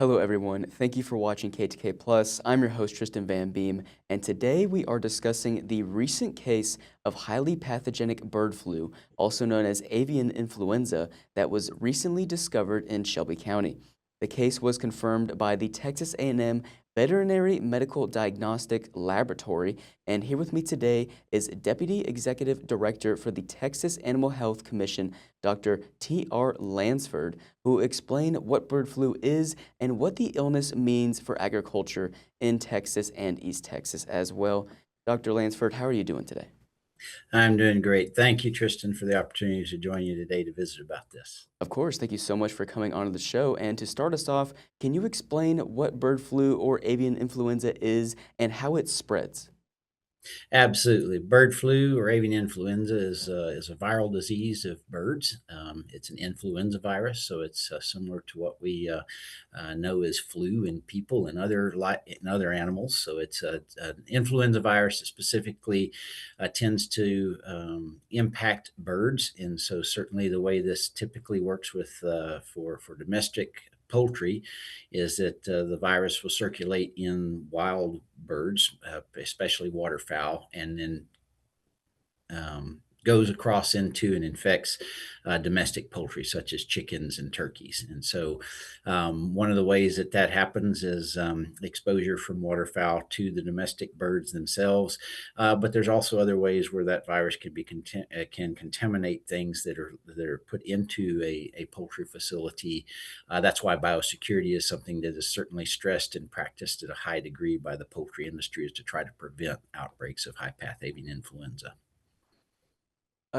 Hello, everyone. Thank you for watching KETK Plus. I'm your host, Tristan Van Beem, and today we are discussing the recent case of highly pathogenic bird flu, also known as avian influenza, that was recently discovered in Shelby County. The case was confirmed by the Texas A&M Veterinary Medical Diagnostic Laboratory, and here with me today is Deputy Executive Director for the Texas Animal Health Commission, Dr. T.R. Lansford, who will explain what bird flu is and what the illness means for agriculture in Texas and East Texas as well. Dr. Lansford, how are you doing today? I'm doing great. Thank you, Tristan, for the opportunity to join you today to visit about this. Of course, thank you so much for coming onto the show. And to start us off, can you explain what bird flu or avian influenza is and how it spreads? Absolutely. Bird flu or avian influenza is a viral disease of birds. It's an influenza virus, so it's similar to what we know as flu in people and other animals. So it's an influenza virus that specifically tends to impact birds, and so certainly the way this typically works with for domestic poultry is that the virus will circulate in wild birds, especially waterfowl, and then goes across into and infects domestic poultry, such as chickens and turkeys. And so, one of the ways that that happens is exposure from waterfowl to the domestic birds themselves. But there's also other ways where that virus can contaminate things that are put into a poultry facility. That's why biosecurity is something that is certainly stressed and practiced at a high degree by the poultry industry, is to try to prevent outbreaks of high path avian influenza.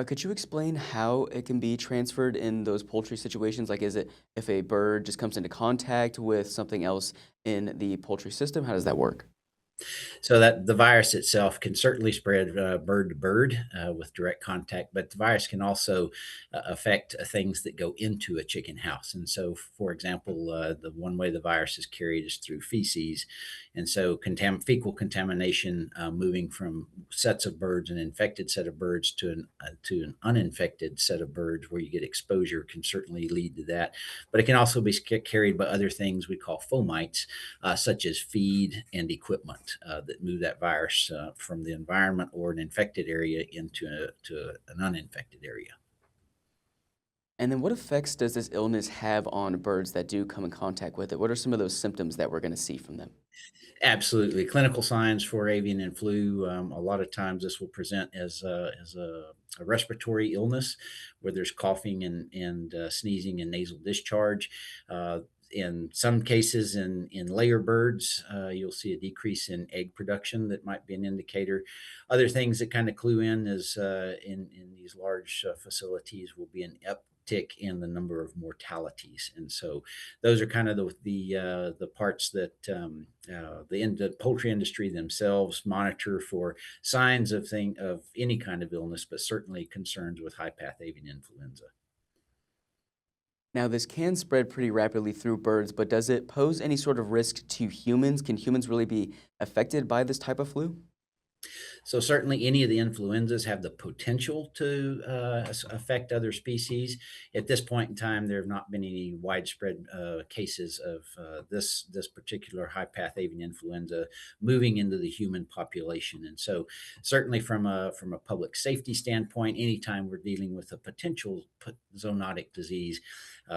Could you explain how it can be transferred in those poultry situations? Like, is it if a bird just comes into contact with something else in the poultry system? How does that work? So that the virus itself can certainly spread bird to bird with direct contact, but the virus can also affect things that go into a chicken house. And so, for example, the one way the virus is carried is through feces, and so fecal contamination moving from sets of birds, an infected set of birds, to an uninfected set of birds, where you get exposure, can certainly lead to that. But it can also be carried by other things we call fomites, such as feed and equipment that move that virus from the environment or an infected area an uninfected area. And then what effects does this illness have on birds that do come in contact with it? What are some of those symptoms that we're going to see from them? Absolutely. Clinical signs for avian and flu, a lot of times this will present as a respiratory illness where there's coughing and sneezing and nasal discharge. In some cases, in layer birds, you'll see a decrease in egg production that might be an indicator. Other things that kind of clue in is in these large facilities will be an uptick in the number of mortalities, and so those are kind of the parts that the poultry industry themselves monitor for signs of any kind of illness, but certainly concerns with high path avian influenza. Now, this can spread pretty rapidly through birds, but does it pose any sort of risk to humans? Can humans really be affected by this type of flu? So certainly, any of the influenzas have the potential to affect other species. At this point in time, there have not been any widespread cases of this particular high path avian influenza moving into the human population. And so, certainly from a public safety standpoint, anytime we're dealing with a potential zoonotic disease,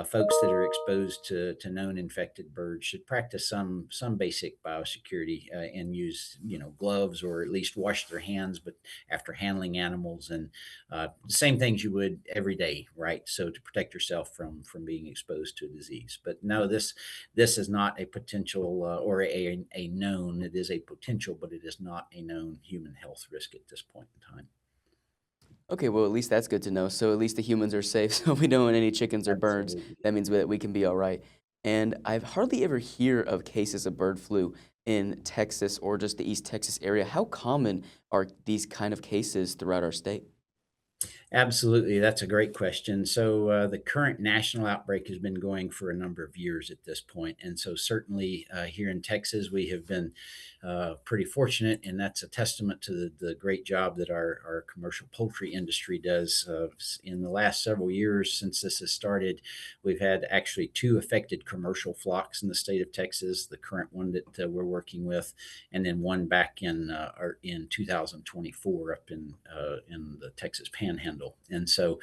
folks that are exposed to known infected birds should practice some basic biosecurity and use gloves, or at least wash their hands, but after handling animals, and the same things you would every day, right? So to protect yourself from being exposed to a disease. But no, this is not a potential or a known. It is a potential, but it is not a known human health risk at this point in time. Okay, well, at least that's good to know. So at least the humans are safe. So we don't want any chickens or birds. Absolutely. That means that we can be all right. And I've hardly ever hear of cases of bird flu in Texas or just the East Texas area. How common are these kind of cases throughout our state? Absolutely, that's a great question. So, the current national outbreak has been going for a number of years at this point, and so certainly here in Texas, we have been pretty fortunate, and that's a testament to the great job that our commercial poultry industry does. In the last several years, since this has started, we've had actually two affected commercial flocks in the state of Texas. The current one that we're working with, and then one back in 2024 up in the Texas Panhandle. And so,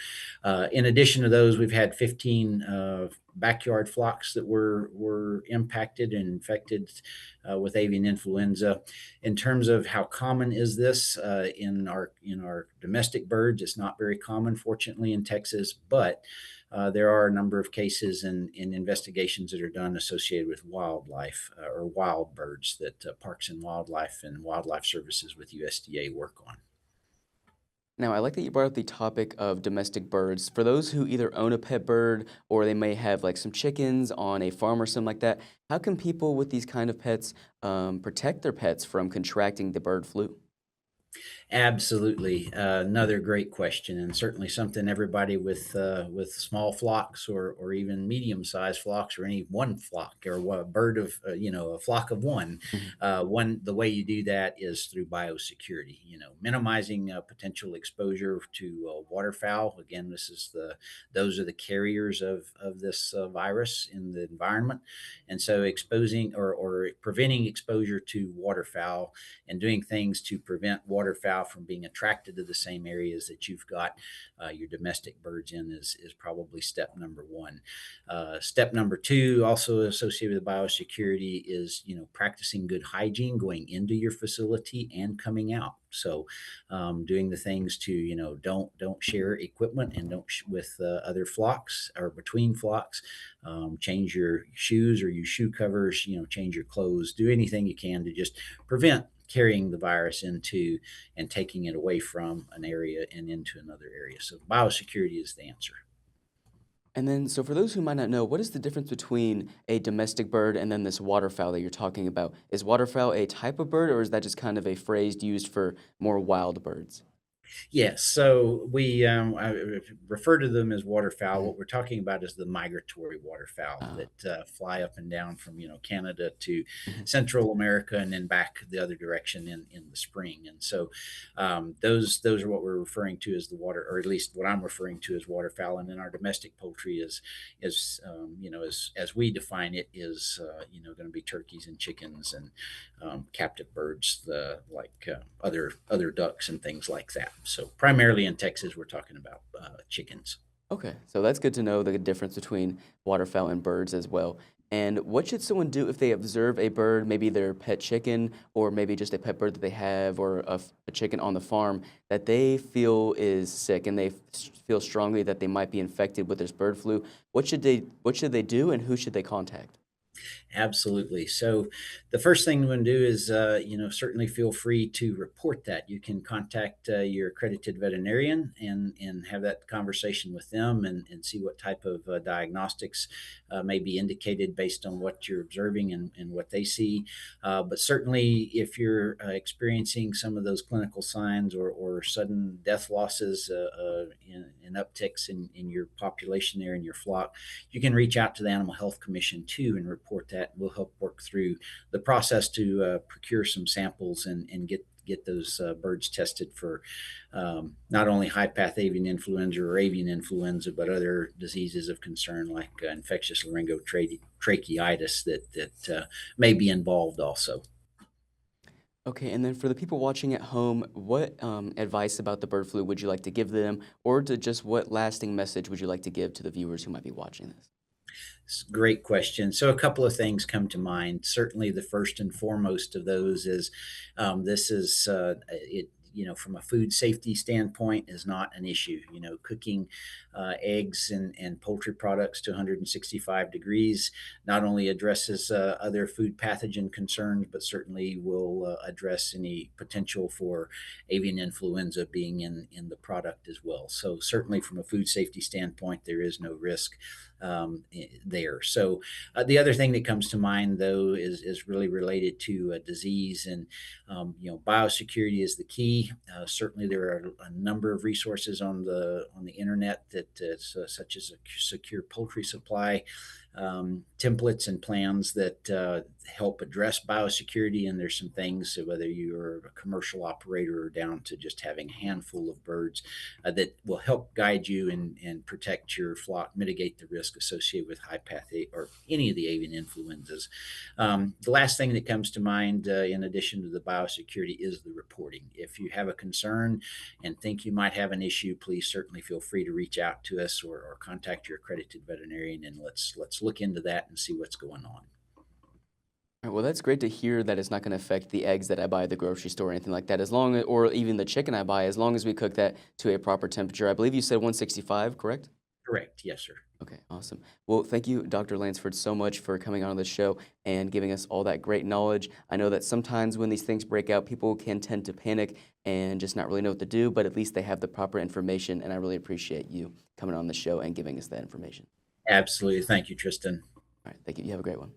in addition to those, we've had 15 backyard flocks that were impacted and infected with avian influenza. In terms of how common is this in our domestic birds, it's not very common, fortunately, in Texas, but there are a number of cases and investigations that are done associated with wildlife or wild birds that Parks and Wildlife and Wildlife Services with USDA work on. Now, I like that you brought up the topic of domestic birds. For those who either own a pet bird or they may have like some chickens on a farm or something like that, how can people with these kind of pets protect their pets from contracting the bird flu? Absolutely. Another great question, and certainly something everybody with small flocks or even medium-sized flocks or any one flock or a bird of a flock of one. Mhm. The way you do that is through biosecurity. Minimizing potential exposure to waterfowl. Again, those are the carriers of this virus in the environment, and so exposing or preventing exposure to waterfowl and doing things to prevent waterfowl from being attracted to the same areas that you've got your domestic birds in is probably step number one. Step number two, also associated with biosecurity, is practicing good hygiene going into your facility and coming out. So, doing the things to don't share equipment and don't with other flocks or between flocks. Change your shoes or use shoe covers. Change your clothes. Do anything you can to just prevent carrying the virus into and taking it away from an area and into another area. So biosecurity is the answer. And then, so for those who might not know, what is the difference between a domestic bird and then this waterfowl that you're talking about? Is waterfowl a type of bird, or is that just kind of a phrase used for more wild birds? Yes, so I refer to them as waterfowl. Mhm. What we're talking about is the migratory waterfowl Uh, that fly up and down from Canada to mhm. Central America and then back the other direction in the spring. And so those are what we're referring to as the water, or at least what I'm referring to as waterfowl. And then our domestic poultry as we define it is going to be turkeys and chickens and captive birds, like other ducks and things like that. So primarily in Texas, we're talking about chickens. Okay, so that's good to know the difference between waterfowl and birds as well. And what should someone do if they observe a bird, maybe their pet chicken, or maybe just a pet bird that they have, or a chicken on the farm that they feel is sick and they feel strongly that they might be infected with this bird flu? What should they do, and who should they contact? Absolutely. So, the first thing we want to do is, certainly feel free to report that. You can contact your accredited veterinarian and have that conversation with them and see what type of diagnostics may be indicated based on what you're observing and what they see. But certainly, if you're experiencing some of those clinical signs or sudden death losses in upticks in your population there in your flock, you can reach out to the Animal Health Commission too and report that. We'll help work through the process to procure some samples and get those birds tested for not only high path avian influenza or avian influenza, but other diseases of concern like infectious laryngotracheitis that may be involved also. Okay, and then for the people watching at home, what advice about the bird flu would you like to give them, or to just what lasting message would you like to give to the viewers who might be watching this? Great question. So, a couple of things come to mind. Certainly, the first and foremost of those is this is it. From a food safety standpoint, is not an issue. Cooking eggs and poultry products to 165 degrees not only addresses other food pathogen concerns, but certainly will address any potential for avian influenza being in the product as well. So, certainly, from a food safety standpoint, there is no risk there. So the other thing that comes to mind, though, is really related to disease and biosecurity is the key. me. Certainly, there are a number of resources on the internet that such as a secure poultry supply, templates and plans that help address biosecurity. And there's some things, so whether you're a commercial operator or down to just having a handful of birds, that will help guide you and protect your flock, mitigate the risk associated with high path or any of the avian influenzas. The last thing that comes to mind, in addition to the biosecurity, is the reporting. If you have a concern and think you might have an issue, please certainly feel free to reach out to us or contact your accredited veterinarian, and let's look into that and see what's going on. All right, well, that's great to hear that it's not going to affect the eggs that I buy at the grocery store or anything like that, as long as, or even the chicken I buy, as long as we cook that to a proper temperature. I believe you said 165, correct? Correct. Yes, sir. Okay, awesome. Well, thank you, Dr. Lansford, so much for coming on the show and giving us all that great knowledge. I know that sometimes when these things break out, people can tend to panic and just not really know what to do, but at least they have the proper information, and I really appreciate you coming on the show and giving us that information. Absolutely. Thank you, Tristan. All right, thank you. You have a great one.